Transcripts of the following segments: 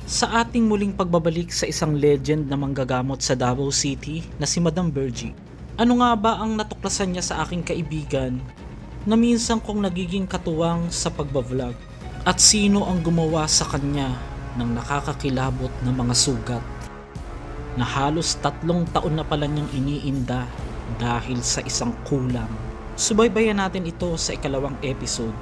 Sa ating muling pagbabalik sa isang legend na manggagamot sa Davao City na si Madam Virgie, ano nga ba ang natuklasan niya sa aking kaibigan na minsan kong nagiging katuwang sa pagbablog? At sino ang gumawa sa kanya ng nakakakilabot na mga sugat na halos 3 taon na pala niyang iniinda dahil sa isang kulang? Subaybayan natin ito sa ikalawang episode.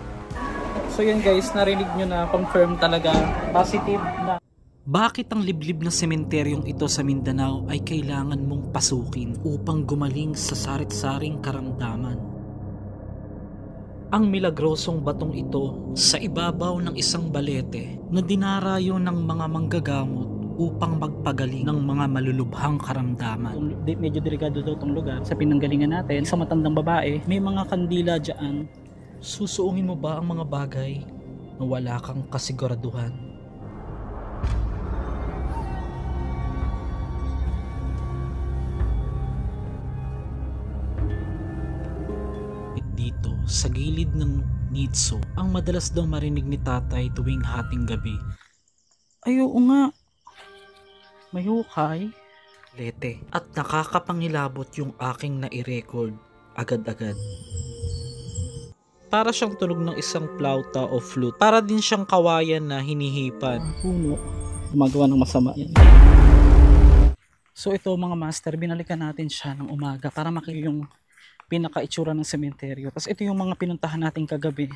So yan guys, narinig nyo na confirm talaga positive na. Bakit ang liblib na sementeryong ito sa Mindanao ay kailangan mong pasukin upang gumaling sa sarit-saring karamdaman? Ang milagrosong batong ito sa ibabaw ng isang balete na dinarayo ng mga manggagamot upang magpagaling ng mga malulubhang karamdaman. Medyo delikado daw itong lugar sa pinanggalingan natin. Sa matandang babae, may mga kandila dyan. Susuungin mo ba ang mga bagay na wala kang kasiguraduhan? Dito, sa gilid ng nitso, ang madalas daw marinig ni tatay tuwing hating gabi. Ay oo nga, may hukay, lete, at nakakapangilabot yung aking nai-record agad-agad. Para siyang tunog ng isang plauta o flute. Para din siyang kawayan na hinihipan. Puno, gumagawa ng masama yan. So ito mga master, binalikan natin siya ng umaga para makita yung pinaka-itsura ng sementeryo. Tapos ito yung mga pinuntahan natin kagabi.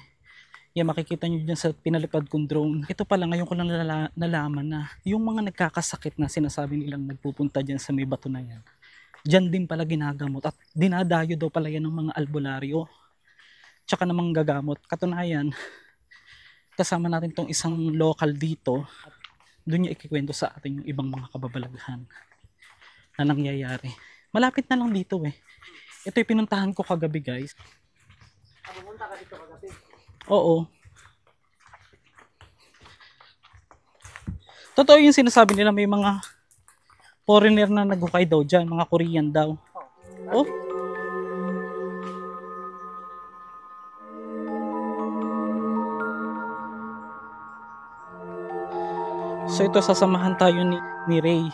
Yan, makikita nyo dyan sa pinalipad kong drone. Ito pala, ngayon ko lang nalaman na yung mga nagkakasakit na sinasabi nilang nagpupunta dyan sa may bato na yan, dyan din pala ginagamot. At dinadayo daw pala yan ng mga albularyo. Tsaka namang gagamot. Katunayan, kasama natin tong isang local dito. At doon niya ikikwento sa atin yung ibang mga kababalaghan na nangyayari. Malapit na lang dito eh. Ito yung pinuntahan ko kagabi guys. Pumunta ka dito kagabi? Oo. Totoo yung sinasabi nila, may mga foreigner na naghukay daw dyan, mga Korean daw. Oh. So ito, sasamahan tayo ni Ray.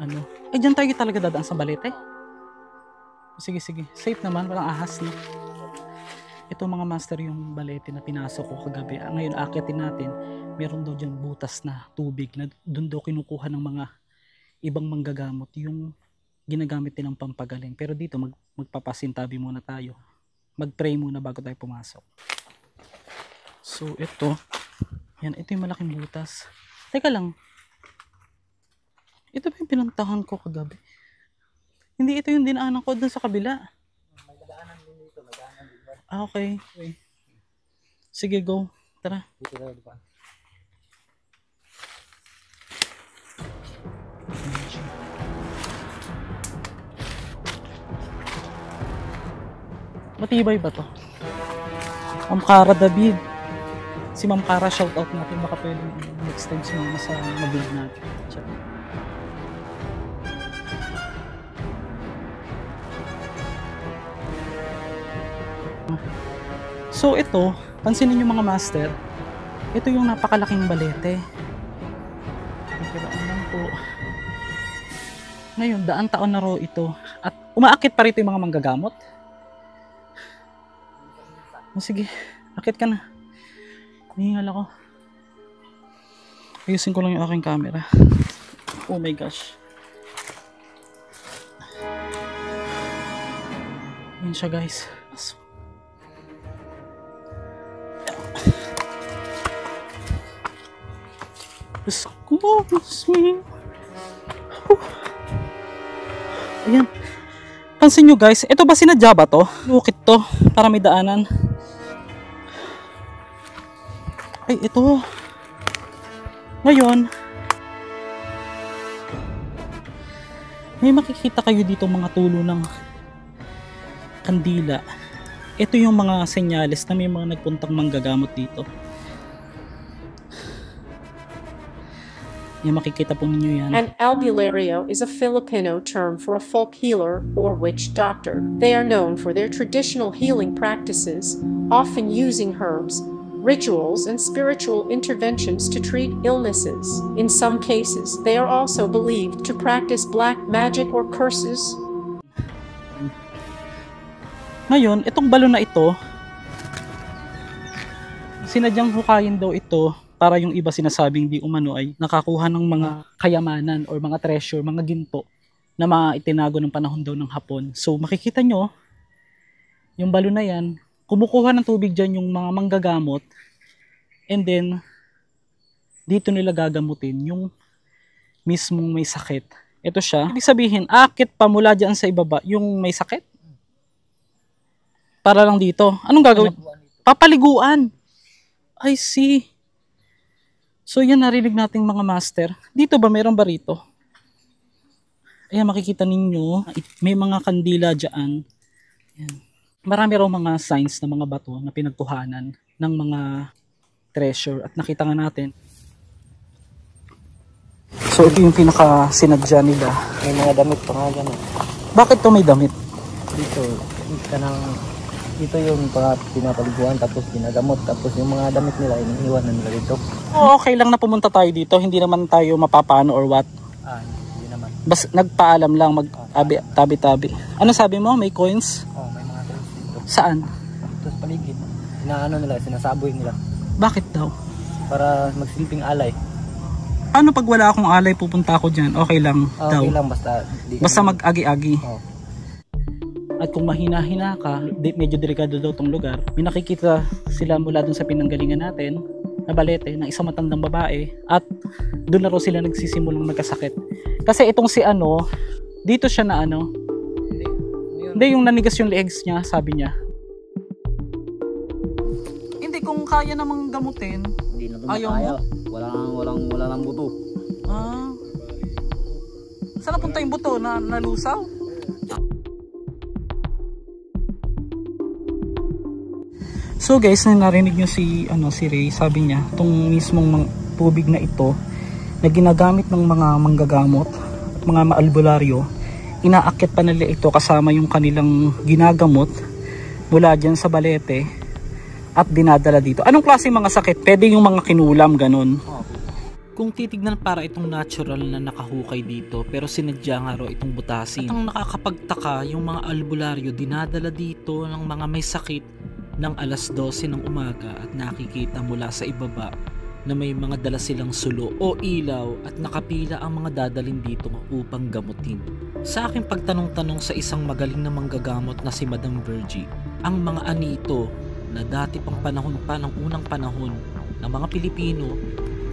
Ano? Eh dyan tayo talaga dadaan sa balete? Sige, sige. Safe naman, walang ahas na. Ito mga master yung balete na pinasok ko kagabi. Ngayon aakitin natin, meron daw dyan butas na tubig na doon daw kinukuha ng mga ibang manggagamot yung ginagamit nilang pampagaling. Pero dito magpapasintabi muna tayo. Mag-pray muna bago tayo pumasok. So ito, yan, ito yung malaking butas. Teka lang. Ito ba yung pinuntahan ko kagabi? Hindi ito yung dinaanan ko dun sa kabila. May daanan din dito, may daanan din. Ah, okay. Sige, go. Tara. Dito tayo, diba? Matibay ba to? Ma'am Cara David. Si Ma'am Cara, shoutout natin. Baka pwede next time si Mama sa mabig natin. Ciao. So ito, pansinin nyo mga master, ito yung napakalaking balete. Lang po. Ngayon, daan taon na raw ito. At umaakit pa rito yung mga manggagamot. Sige, akit ka na. Hihingal ako. Ayusin ko lang yung aking camera. Oh my gosh. Yan siya guys. Ayan. Pansin nyo guys, ito ba sinadya ba to? Lukit to, para may daanan. Ay, ito. Ngayon, may makikita kayo dito mga tulo ng kandila. Ito yung mga senyales na may mga nagpuntang manggagamot dito. Yung makikita po ninyo yan. An albulario is a Filipino term for a folk healer or witch doctor. They are known for their traditional healing practices, often using herbs, rituals, and spiritual interventions to treat illnesses. In some cases, they are also believed to practice black magic or curses. Ngayon, itong balon na ito, sinadyang hukayin daw ito para yung iba sinasabing di umano ay nakakuha ng mga kayamanan or mga treasure, mga ginto na mga itinago ng panahon daw ng Hapon. So makikita nyo, yung balon na yan, kumukuha ng tubig dyan yung mga manggagamot, and then dito nila gagamutin yung mismong may sakit. Ito siya. Ibig sabihin, akit pa mula dyan sa ibaba yung may sakit. Para lang dito. Anong gagawin? Papaliguan. I see. So yan narinig nating mga master. Dito ba meron ba rito? Ayan, makikita ninyo, may mga kandila dyan. Ayan. Marami raw mga signs na mga bato na pinagkuhanan ng mga treasure at nakita nga natin. So ito yung pinaka sinadya nila. May mga damit pa nga dyan. Bakit to may damit? Dito yung pinapaliguan, tapos ginagamot, tapos yung mga damit nila iniiwan na nila dito. Oo, okay lang na pumunta tayo dito. Hindi naman tayo mapapano or what. Hindi naman. Bas nagpaalam lang, tabi-tabi. Ano sabi mo? May coins? May mga coins dito. Saan? Tapos paligid. Sinasaboy nila. Bakit daw? Para magsilbing alay. Ano pag wala akong alay pupunta ako dyan? Okay lang daw. Okay lang, basta mag-agi-agi. At kung mahina-hina ka, medyo delikado daw tong lugar. May nakikita sila mula dun sa pinanggalingan natin na balete ng isang matandang babae at doon na raw sila nagsisimulang magkasakit. Kasi itong si dito siya na hindi yung nanigas yung legs niya, sabi niya. Hindi, kung kaya namang gamutin, Hindi na ayaw kaya. mo? Wala nang buto. Saan napunta yung buto? Nalusaw? So guys, narinig nyo si Ray, sabi niya, itong mismong tubig na ito na ginagamit ng mga manggagamot at mga maalbularyo, inaakit pa nila ito kasama yung kanilang ginagamot mula dyan sa balete at dinadala dito. Anong klase mga sakit? Pwede yung mga kinulam, ganun. Kung titignan, para itong natural na nakahukay dito, pero sinadya nga raw itong butasin. At ang nakakapagtaka, yung mga albularyo dinadala dito ng mga may sakit ng alas 12 ng umaga at nakikita mula sa ibaba na may mga dala silang sulo o ilaw at nakapila ang mga dadalhin dito upang gamutin. Sa aking pagtanong-tanong sa isang magaling na manggagamot na si Madam Virgie, ang mga anito na dati pang panahon pa ng unang panahon ng mga Pilipino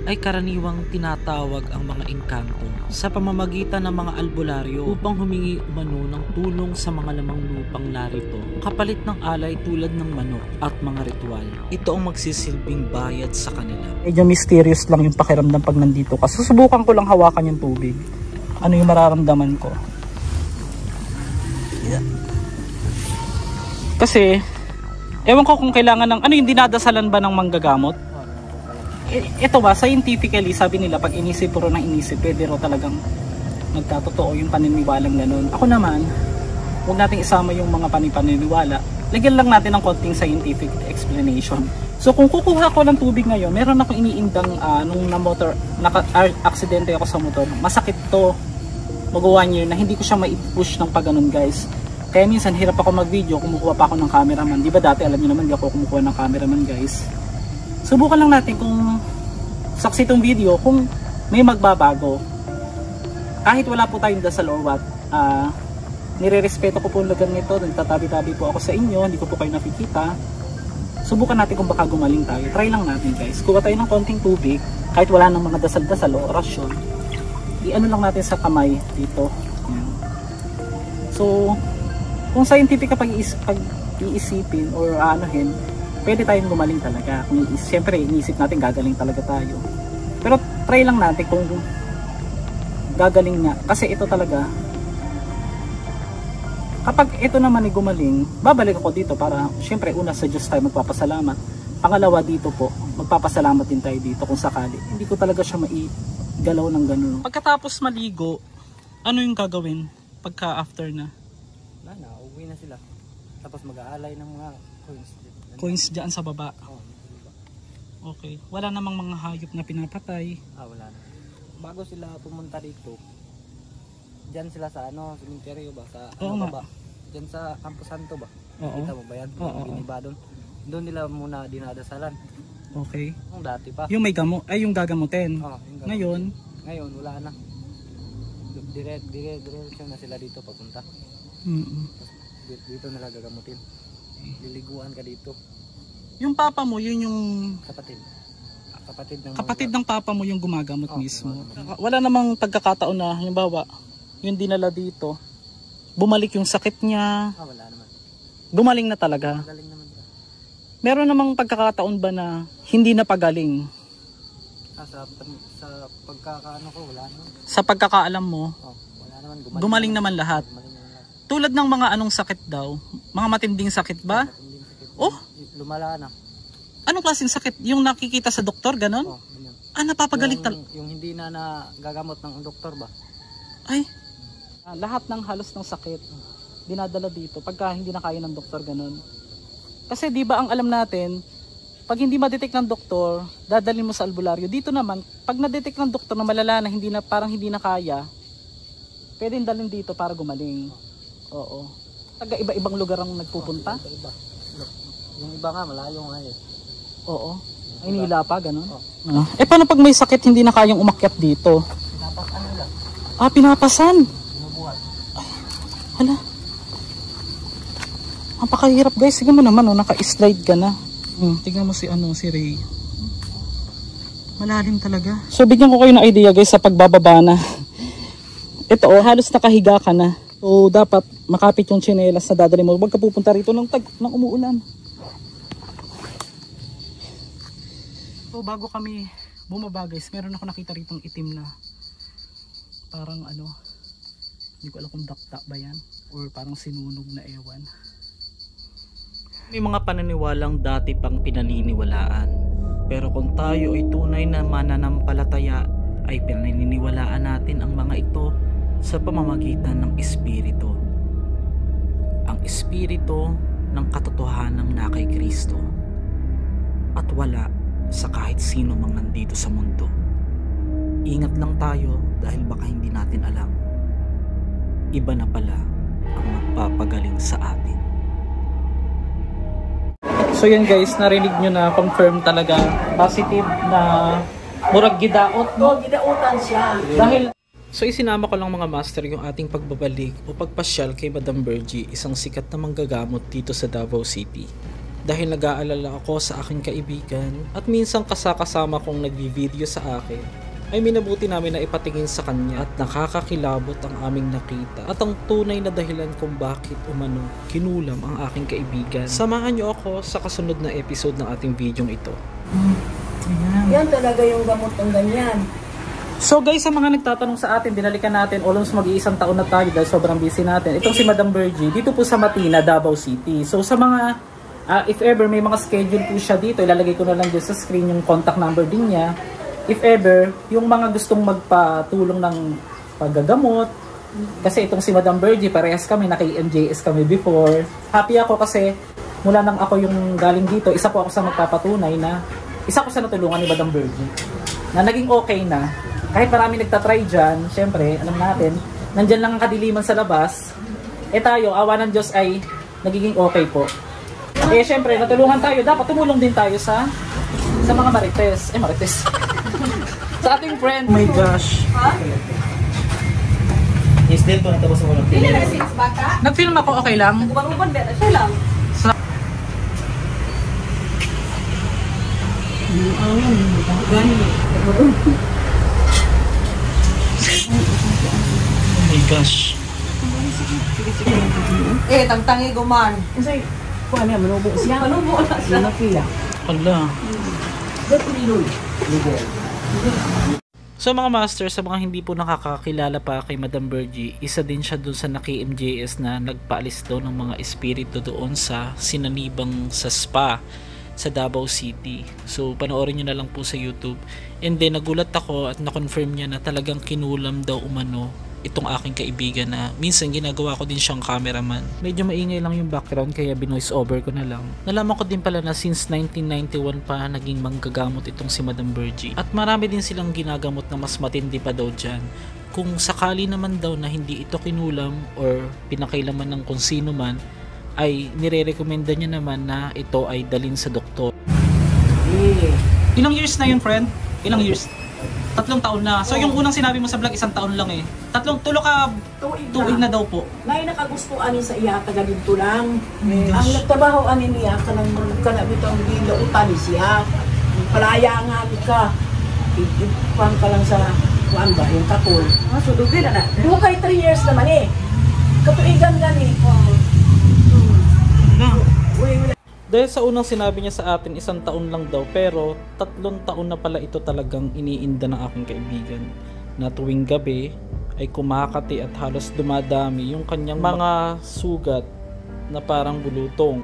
ay karaniwang tinatawag ang mga engkanto sa pamamagitan ng mga albularyo upang humingi umano ng tulong sa mga lamang lupang narito kapalit ng alay tulad ng manok at mga ritual. Ito ang magsisilbing bayad sa kanila. Medyo mysterious lang yung pakiramdam pag nandito ka. Susubukan ko lang hawakan yung tubig. Ano yung mararamdaman ko? Kasi ewan ko kung kailangan ng yung dinadasalan ba ng manggagamot? Ito ba, scientifically, sabi nila, pag inisip puro ng inisip, pwede ro talagang nagkatotoo yung paniniwalang ganun. Ako naman, huwag nating isama yung mga paniniwala. Lagyan lang natin ng konting scientific explanation. So kung kukuha ko ng tubig ngayon, meron ako iniindang nung aksidente ako sa motor. Masakit to. Mag-1 year na hindi ko siya ma-push ng pag-ganun, guys. Kaya minsan hirap ako mag-video, kumukuha pa ako ng cameraman. Di ba dati, alam niyo naman, di ako kumukuha ng cameraman, guys. Subukan lang natin kung saksi itong video, kung may magbabago. Kahit wala po tayong dasal or what, nire-respeto ko po ang lugar nito, nagtatabi-tabi po ako sa inyo, hindi ko po kayo nakikita. Subukan natin kung baka gumaling tayo. Try lang natin, guys. Kuha tayo ng konting tubig, kahit wala ng mga dasal-dasal o orasyon. I-ano lang natin sa kamay dito. Ayan. So, kung scientific ka pag-iisipin or anuhin, pwede tayong gumaling talaga. Kung siyempre iniisip natin gagaling talaga tayo. Pero try lang natin kung gagaling nga. Kasi ito talaga, kapag ito naman ay gumaling, babalik ako dito para siyempre una sa Diyos tayo magpapasalamat. Pangalawa dito po, magpapasalamat din tayo dito kung sakali. Hindi ko talaga siya maigalaw ng ganun. Pagkatapos maligo, ano yung gagawin pagka after na? Uwi na sila. Tapos mag-aalay ng mga coins dyan sa baba. Okay. Wala namang mga hayop na pinapatay. Wala na. Bago sila pumunta dito, diyan sila sa cemetery ba? Sa Oo nga. ba? Diyan sa Campo Santo ba? Oo. Kita mo ba yan? Oo. Giniba doon. Doon nila muna dinadasalan. Okay. Yung dati pa. Yung may gamot, ay yung gagamutin. Yung Ngayon, wala na. Diretso na sila dito papunta. Dito nila gagamutin. Liliguan ka dito. yung papa mo, yun yung Kapatid ng papa mo yung gumagamot mismo. gumagamot. Wala namang pagkakataon na, halimbawa, yung dinala dito, bumalik yung sakit niya, wala naman. gumaling na talaga. Magaling naman ba? Meron namang pagkakataon ba na hindi na pagaling? Sa pagkakaano ko, wala naman. Sa pagkakaalam mo, Wala naman. gumaling naman lahat. Gumaling naman lahat. Tulad ng mga anong sakit daw? Mga matinding sakit ba? Matinding sakit. Oh, Lumala na. anong klaseng sakit? Yung nakikita sa doktor, ganon? Ganyan. Napapagaling talaga. Yung hindi na nagagamot ng doktor ba? Ay, lahat ng halos ng sakit dinadala dito pagka hindi na kaya ng doktor, ganon. Kasi di ba ang alam natin, pag hindi ma-detect ng doktor, dadalhin mo sa albularyo. Dito naman, pag na-detect ng doktor na malala na parang hindi na kaya, pwedeng dalhin dito para gumaling. Oo. Taga iba-ibang lugar ang nagpupunta. Iba. Yung iba nga, malayo nga eh. Oo. Ay, nila pa, ganon. Oo. Paano pag may sakit hindi na kayang umakyat dito? Pinapasan nila. Pinapasan. Binubuhat. Hala. Ang pakahirap guys. Sige mo naman, naka-slide ka na. Tingnan mo si Ray. Malalim talaga. So bigyan ko kayo ng idea guys sa pagbababa na. Ito halos nakahiga ka na. So dapat makapit yung tsinelas na dadali mo. Huwag ka pupunta rito ng umuulan. So bago kami bumaba guys, meron ako nakita rito itim na parang hindi ko alam kung dakta ba yan or parang sinunog na ewan. May mga paniniwalang dati pang pinaniniwalaan, pero kung tayo ay tunay na mananampalataya ay pinaniniwalaan natin ang mga ito sa pamamagitan ng espiritu. Ang espiritu ng katotohanan na kay Kristo at wala sa kahit sino mang nandito sa mundo. Ingat lang tayo dahil baka hindi natin alam, iba na pala ang magpapagaling sa atin. So yun guys, narinig nyo na confirm talaga positive na murag gidaot, no? Gidaotan siya. Dahil so isinama ko lang mga master yung ating pagbabalik o pagpasyal kay Madam Bergie, isang sikat na manggagamot dito sa Davao City. Dahil nag-aalala ako sa aking kaibigan at minsan kasama kong nagvi-video sa akin, ay minabuti namin na ipatingin sa kanya at nakakakilabot ang aming nakita at ang tunay na dahilan kung bakit kinulam ang aking kaibigan. Samahan niyo ako sa kasunod na episode ng ating video ito. Yan talaga yung gamot ng ganyan. So guys, sa mga nagtatanong sa atin, binalikan natin almost mag-iisang taon na tayo dahil sobrang busy natin. Itong si Madam Bergie, dito po sa Matina, Davao City. So sa mga, if ever may mga schedule po siya dito, ilalagay ko na lang dyan sa screen yung contact number din niya. If ever, yung mga gustong magpatulong ng paggagamot, kasi itong si Madam Bergie, parehas kami, naka-MJS kami before. Happy ako kasi mula nang ako yung galing dito, isa po ako sa magpapatunay na, isa ko sa natulungan ni Madam Bergie, na naging okay na. Kahit marami nagtatry dyan, syempre, alam natin, nandyan lang ang kadiliman sa labas, tayo, awa ng Diyos ay nagiging okay po. Syempre, natulungan tayo, dapat tumulong din tayo sa mga marites. Marites. Sa ating friend. Oh my gosh. Is din po natapos mo ng Hindi na since bata. Nag-film ako, okay lang? Nagubang-ubang beta siya lang. Oh my gosh. Tangtangi guman. Kasi, kung ano yan, manubo siya. Manubo na siya. Manapila. Hala. Ligoy. So mga master, sa mga hindi po nakakakilala pa kay Madam Bergie, isa din siya doon sa naki-MJS na nagpaalis daw ng mga espiritu doon sa sinanibang sa spa sa Davao City. So panoorin nyo na lang po sa YouTube. And then nagulat ako at na-confirm niya na talagang kinulam daw umano itong aking kaibigan na minsan ginagawa ko din siyang cameraman. Medyo maingay lang yung background kaya binoise over ko na lang. Nalaman ko din pala na since 1991 pa naging manggagamot itong si Madam Virgie. At marami din silang ginagamot na mas matindi pa daw dyan. Kung sakali naman daw na hindi ito kinulam or pinakailaman ng kung sino man, ay nire-recommenda niya naman na ito ay dalhin sa doktor. Ilang years na yun, friend? Ilang years? 3 taon na. So yung unang sinabi mo sa vlog, 1 taon lang eh. Tulo ka, tuig na daw po. May nakagustuhan ni sa iya taga dito lang. my Ang gosh. nagtrabaho ani niya kanang kanabitong gilautan ni siya. Palayangan ka. Ipang ka lang sa kuan ba yung katol. Sudugin na. Duha kay 3 years naman eh. Katuigan gani. Dahil sa unang sinabi niya sa atin 1 taon lang daw, pero 3 taon na pala ito talagang iniinda ng aking kaibigan, na tuwing gabi ay kumakati at halos dumadami yung kanyang mga sugat na parang bulutong.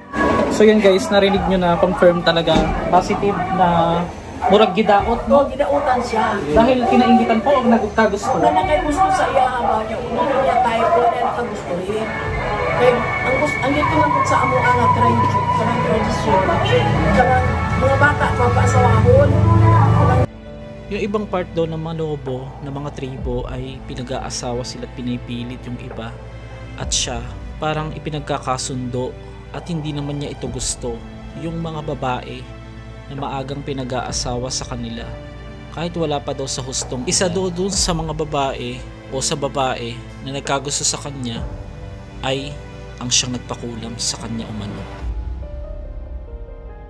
So yan guys, narinig nyo na, confirm talaga, positive na murag gidaot, no? Gidautan siya. Dahil kinaingitan po o nagkagusto. Wala na kay gusto sa iya ba niya una niya tayo ko na nakagusto rin. Kaya ang dito lang po sa amo ang tradisyon. Kaya mga bata papasawahon. Yung ibang part daw ng mga lobo, ng mga tribo ay pinag-aasawa sila at pinipilit yung iba. At siya, parang ipinagkakasundo at hindi naman niya ito gusto. Yung mga babae na maagang pinag-aasawa sa kanila. Kahit wala pa daw sa hustong. Isa daw dun sa mga babae o sa babae na nagkagusto sa kanya ay ang siyang nagpakulam sa kanya umano.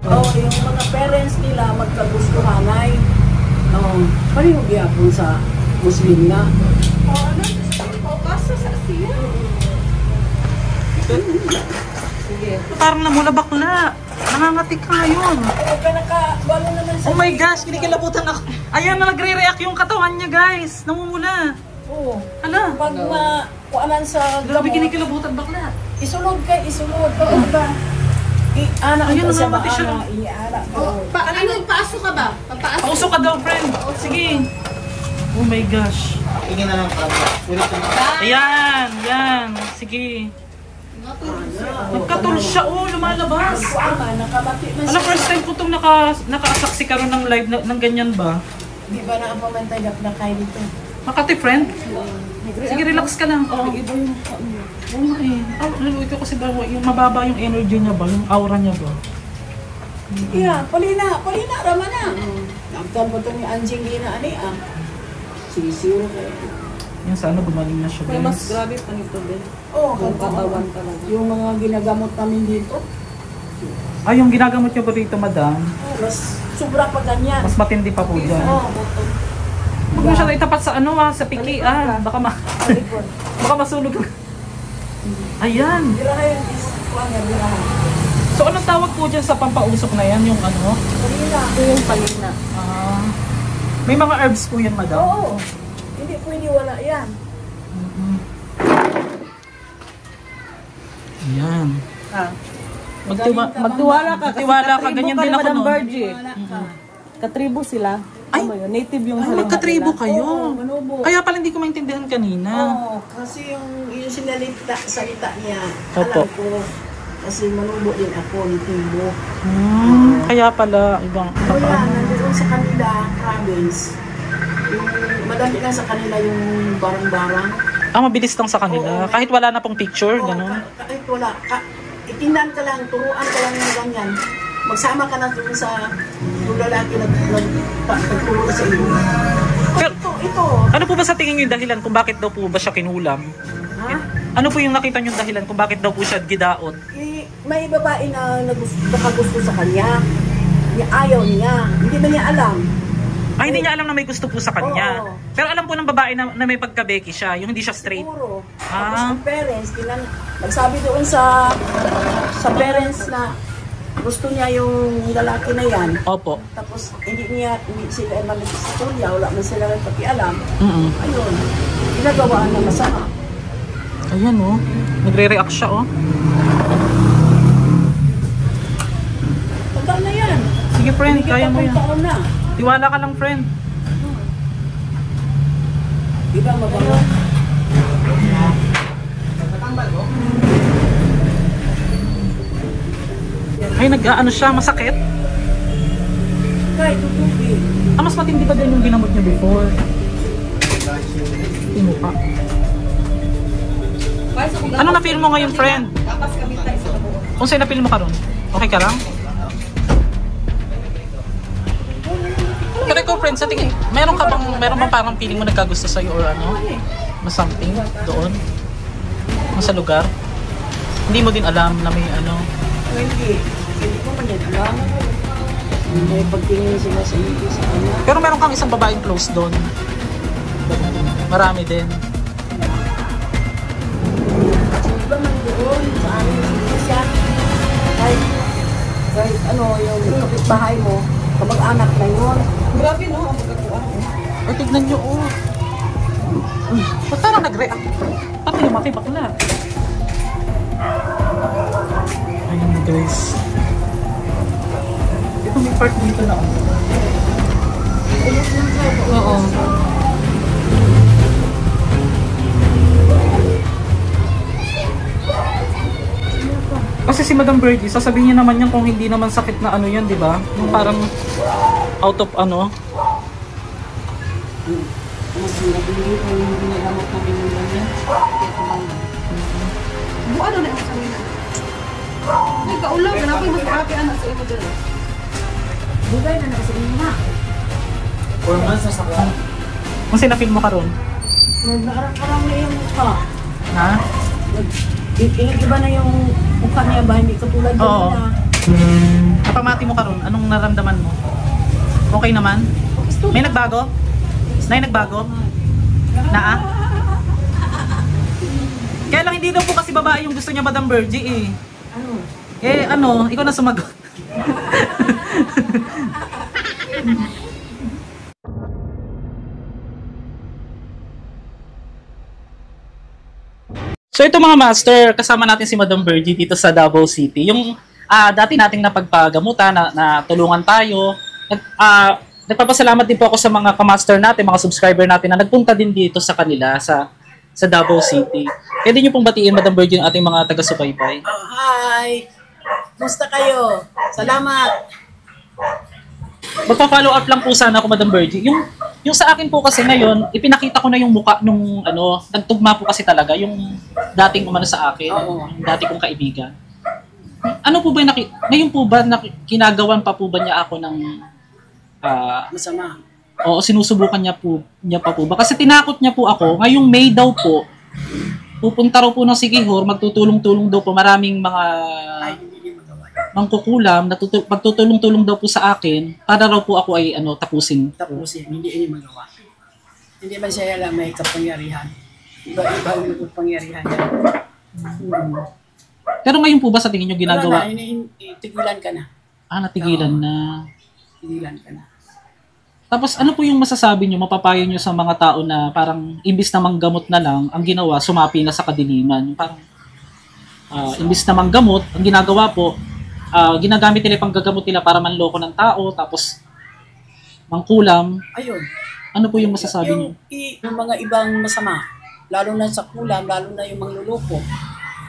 Yung mga parents nila magkagustuhanay. Pareho gyapon sa Muslim na. Parang namula bakla. Nangangati ka ngayon. Balo naman sa Oh my gosh, kinikilabutan ako. Ayan na nagre-react yung katawan niya guys. Namumula. Oo. Hala. Pag kuanan sa Grabe gamot, kinikilabutan bakla. isulod kay isulod. Diba? Ana Ayun, ang sa namamati siya. baana, iara. Paasok ka ba? Pausok ka daw, friend. Sige. Oh my gosh. Tingin na lang para. Ayan, yan. Sige. Nagkatul siya. Oh, lumalabas. Kuama, nakabati na Alam, siya. first time ko itong nakaasaksi ka ron ng live ng ganyan ba? Di ba na ang pamantay na kayo dito? Makati, friend. Sige, relax ka lang. Oh. Oo nga eh. Ito kasi ba, yung mababa yung energy niya ba? Yung aura niya ba? Yeah, palina raman na. Nagtan po itong Angelina ani Sinisiro kayo. Yan, sana gumaling na siya. Mas Guys. grabe pa nito din. Oo, Yung katawan talaga. yung mga ginagamot namin dito. Ay, yung ginagamot niyo ba rito, madam? Mas sobra pa ganyan. Mas matindi pa po dyan. Oo, Huwag mo siya itapat sa ano sa piki baka talikod. baka masunog. Ayan. Dirahan is kuanya dirahan. So anong tawag po dyan sa pampausok na yan? Yung ano? Palina. Ito yung palina. May mga herbs po yan, madam? Oo. Hindi pwede wala yan. Ayan. Magtiwala ka. Magtiwala ka, ganyan din ako Madam nun. Virgie. Katribo sila. Ay! Ano yun? Native yung Ay, salita magkatribo nila. kayo. Oo, manubo. Kaya pala hindi ko maintindihan kanina. Oo, kasi yung salita niya, Opo. alam ko. Kasi manubo din ako ng Timbo. Kaya pala ibang Wala, nandoon sa kanila, province. Yung madami lang sa kanila yung barang-barang. mabilis lang sa kanila. Oo. Kahit wala na pong picture, Oo, gano'n. kahit wala. Itindan ka lang, turuan ka lang ng ganyan. Magsama ka na dun sa yung lalaki na nagturo sa iyo. Pero, Ito. ano po ba sa tingin niyo yung dahilan kung bakit daw po ba siya kinulam? Ha? Ano po yung nakita niyo dahilan kung bakit daw po siya gidaot? May babae na nakagusto sa kanya. Ayaw niya. Hindi na niya alam. Ay, hindi niya alam na may gusto po sa kanya. Oo. Pero alam po ng babae na may pagkabeki siya, yung hindi siya straight. Siguro. Ah. Tapos ang parents, nagsabi doon sa parents na gusto niya yung lalaki na yan. Opo. Tapos hindi sila naman nagsistulia, wala man sila rin pakialam. Ayun, ginagawaan na masama. Ayan oh. Nagre-react siya oh. Tanda na yan. Sige friend, Hindi kaya mo yan. taon na. Tiwala ka lang friend. Di ba mabango? Ay, nag-ano siya, masakit? Kahit tutubig. Mas matindi ba din yung ginamot niya before? Tino pa. Ano na-feel mo ngayon, friend? Kung sa'yo na-feel mo ka ron? Okay ka lang? Pero ikaw, friend, sa tingin, meron bang parang feeling mo nagkagusto sa'yo or ano? Na something doon? Sa lugar? Hindi mo din alam na may ano? Hindi ko man yan alam. May pagtingin sila sa iyo sa kanya. Pero meron kang isang babaeng close doon. Marami din. Iba man doon sa amin siya. Kahit ano, yung kapitbahay mo, kamag-anak na yun. Grabe no, ang magkatuwa. Ay, tignan nyo, oh. Ba't parang nag-react? Pati yung mati bakla. Ayun, guys. Ito may part dito na. Oo. Kasi si Madam Birdie, sasabihin niya naman yan kung hindi naman sakit na ano yan, di ba? Yung parang out of ano. Mas nabili ko yung ginagamot namin yung ganyan. Ano na yung sabi na? Nagkaulang, ganap yung mag-happy anak sa imo dyan. Bugay na na sa inyo na. 4 months na sakla. Kung sila-feel mo ka ron? Nagnakarang na yung mukha. Ha? Iba na yung mukha niya ba? Hindi katulad doon Oo. na. Napamati mo ka ron, anong naramdaman mo? Okay naman? May nagbago? May nagbago? Naa? Kaya lang hindi daw po kasi babae yung gusto niya, Madam Birdie eh. Ano? Eh ano, ikaw na sumagot. So ito mga master, kasama natin si Madam Birdie dito sa Davao City. Yung dati nating napagpagamutan na tulungan tayo. Nagpapasalamat din po ako sa mga kamaster natin, mga subscriber natin na nagpunta din dito sa kanila sa Davao City. Pwede niyo pong batiin, Madam Birdie, yung ating mga taga-subaybay. Oh, hi! Musta kayo? Salamat! Magpa-follow up lang po sana ako, Madam Birdie. Yung sa akin po kasi ngayon, ipinakita ko na yung mukha nung ano, nagtugma po kasi talaga yung dating umano sa akin, Oo. yung dati kong kaibigan. Ano po ba yung ngayon po ba kinagawan pa po ba niya ako ng Masama. o sinusubukan niya pa po ba? Kasi tinakot niya po ako, ngayong May daw po, pupunta raw po ng Siquijor, magtutulong-tulong daw po, maraming mga Ay, hindi din magawa. mangkukulam, magtutulong-tulong daw po sa akin, para raw po ako ay tapusin. Tapusin, hindi ini magawa. Hindi man siya lang may kapangyarihan. Iba-iba yung kapangyarihan niya. Pero ngayon po ba sa tingin niyo ginagawa? Wala na, tigilan ka na. Natigilan na. Tigilan ka na. Tapos ano po yung masasabi niyo, mapapayo niyo sa mga tao na parang imbis na manggamot na lang, ang ginawa, sumapi na sa kadiliman. Parang imbis na manggamot, ang ginagawa po, ginagamit nila yung panggagamot nila para manloko ng tao, tapos mangkulam. Ayun. Ano po yung masasabi niyo? Yung mga ibang masama, lalo na sa kulam, lalo na yung mangluloko.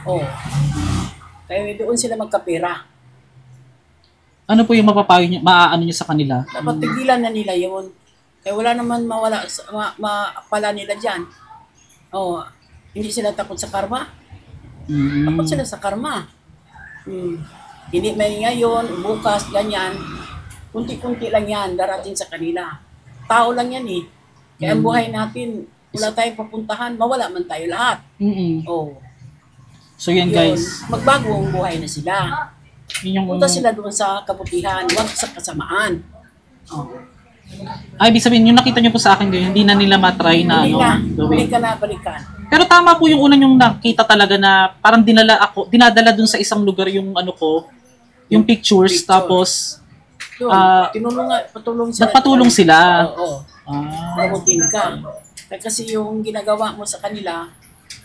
Oh. Kaya doon sila magkapera. Ano po yung mapapayo niyo, maaano niyo sa kanila? Dapat tigilan na nila yun. Kaya wala naman mawala, mapala nila dyan. Oh, hindi sila takot sa karma. Takot sila sa karma. Hindi may ngayon, bukas, ganyan. Kunti-kunti lang yan, darating sa kanila. Tao lang yan eh. Kaya ang buhay natin, wala tayong papuntahan, mawala man tayo lahat. Oh. So yan guys, Magbago ang buhay na sila. yun yung... Punta sila doon sa kabutihan, huwag sa kasamaan. Oh. Ay, ibig sabihin, yung nakita niyo po sa akin ngayon, hindi na nila matry na Hindi na, gawin. balikan. Pero tama po yung una yung nakita talaga na parang dinadala dun sa isang lugar yung ano ko, yung pictures, Picture. tapos Doon, patulong sila. nagpatulong sila. Oo. Gamutin ka. Kasi yung ginagawa mo sa kanila,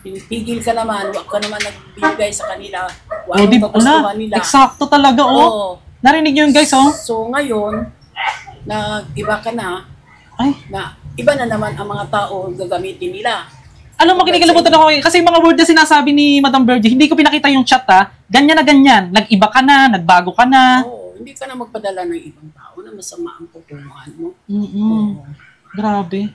pinipigil ka naman, huwag ka naman nagbibigay sa kanila. Kung Oh, anong kagustuhan nila. eksakto talaga, Oo. Narinig niyo yun, guys, oh? So ngayon, na iba ka na, Ay, na iba na naman ang mga tao gagamitin nila. Alam mo, kinikilimutan ako kasi yung mga word na sinasabi ni Madam Virgie, hindi ko pinakita yung chat ha. Ganyan na ganyan. Nag-iba ka na, nagbago ka na. Oo, hindi ka na magpadala ng ibang tao na masama ang tutungan mo. Mm-mm. Grabe.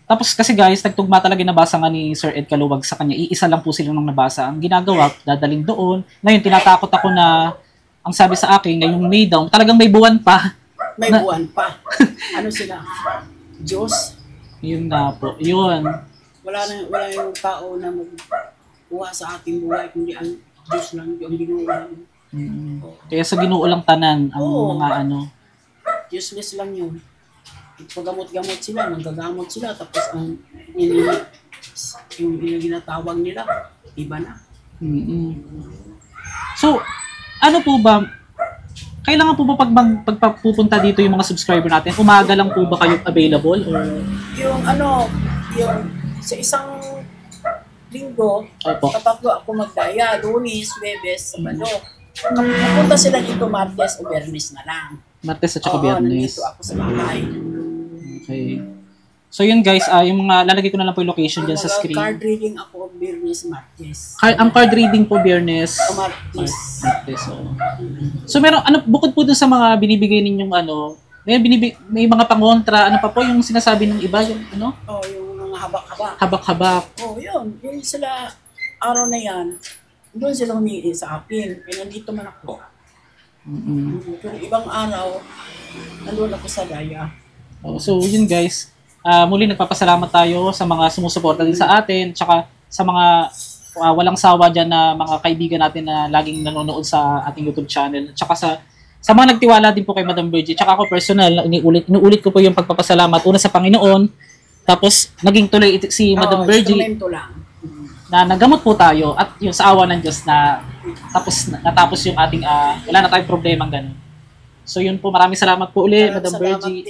Tapos kasi guys, nagtugma talaga yung nabasa nga ni Sir Ed Kaluwag sa kanya. Iisa lang po sila nang nabasa. Ang ginagawa, dadaling doon. Ngayon, tinatakot ako na, ang sabi sa akin, ngayong May daw, talagang may buwan pa. May buwan pa. Ano sila? Diyos. Yun nga po. Yun. Wala yung tao na magkuha sa ating buhay, kundi ang Diyos lang yung ginawa. Kaya sa Ginoo lang tanan ang Oo. mga ano. Useless lang yun. Paggamot-gamot sila, nanggagamot sila, tapos ang yung ginatawag nila, iba na. So, ano po ba, kailangan po ba pagpupunta dito yung mga subscriber natin, umaga lang po ba kayo available? Or? Yung yung sa isang linggo, Opo. tatlo ako magdaya, Lunes, Webes, Sabado. Pupunta sila dito Martes o Biyernes na lang. Martes at saka Oo, Biyernes. nandito ako sa bahay. Okay. So yun guys, yung mga, lalagay ko na lang po yung location dyan sa Card screen. reading ako Biyernes, Martes. Ang card reading po Biyernes. O Martes. Martes, oo. So meron, bukod po dun sa mga binibigay ninyong ano, may mga pangontra, ano pa po yung sinasabi ng iba, yung ano, Oh, yung mga habak-habak. habak-habak. Oh, yun. Yun sila, araw na yan, doon sila humingi sa akin. Kaya nandito man ako. Pero ibang araw, nandun ako sa daya. Oh, so yun guys, muli nagpapasalamat tayo sa mga sumusuporta din sa atin, tsaka sa mga walang sawa dyan na mga kaibigan natin na laging nanonood sa ating YouTube channel, tsaka sa mga nagtiwala din po kay Madam Virgie, tsaka ako personal, inuulit ko po yung pagpapasalamat una sa Panginoon, tapos naging tuloy si Madam Virgie Instrumento lang. na nagamot po tayo at yung sa awa ng Diyos na natapos yung ating wala na tayong problemang ganun. So yun po, maraming salamat po ulit, Madam Virgie.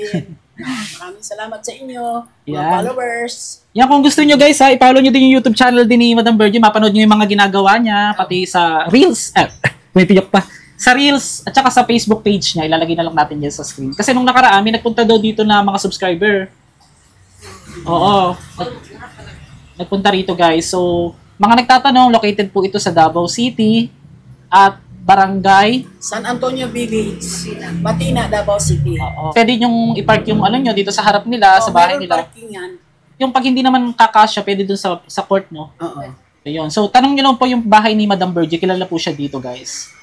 Maraming salamat sa inyo, mga Yan. followers. Yan, kung gusto nyo guys i-follow nyo din yung YouTube channel din ni Madam Virgie, mapanood nyo yung mga ginagawa niya, pati sa Reels, may tiyak pa, sa Reels, at saka sa Facebook page niya, ilalagay na lang natin yan sa screen. Kasi nung nakaraan, may nagpunta daw dito na mga subscriber. Oo. Nagpunta rito guys. So, mga nagtatanong, located po ito sa Davao City at Barangay. San Antonio Village, Batina, Davao City. Oo. Pwede nyong i-park yung ano nyo dito sa harap nila, sa bahay meron nila. parkingan. Yung pag hindi naman kakasya, pwede dun sa court, no? Oo. Ayun. So, tanong nyo lang po yung bahay ni Madam Virgie. Kilala po siya dito, guys.